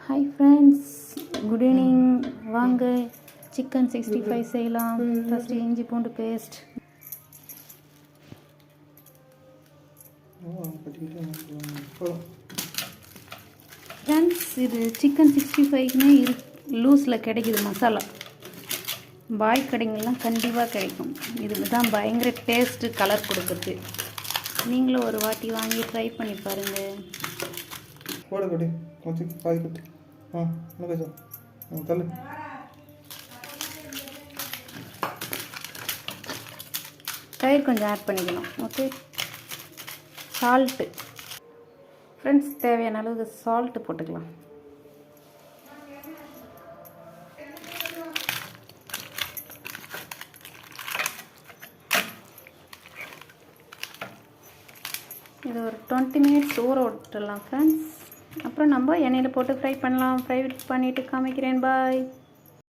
Hi friends, good evening. வாங்க chicken 65 செய்யலாம். First இஞ்சி பூண்டு பேஸ்ட். ஃப்ரெண்ட்ஸ், இது சிக்கன் 65க்குன்னே லூஸில் கிடைக்குது மசாலா. பாய் கடைங்கள்லாம் கண்டிப்பாக கிடைக்கும். இதுக்கு தான் பயங்கர டேஸ்ட்டு, கலர் கொடுக்குறது. நீங்களும் ஒரு வாட்டி வாங்கி ட்ரை பண்ணி பாருங்கள். தயிர் கொஞ்சம் ஆட் பண்ணிக்கணும். ஓகே, சால்ட்டு ஃப்ரெண்ட்ஸ், தேவையான அளவுக்கு சால்ட்டு போட்டுக்கலாம். இது ஒரு 20 மினிட்ஸ் ஊற விட்டுடலாம் ஃப்ரெண்ட்ஸ். அப்புறம் நம்ம எண்ணெயில் போட்டு ஃப்ரை பண்ணலாம். ஃப்ரை பண்ணிவிட்டு காமிக்கிறேன். பாய்.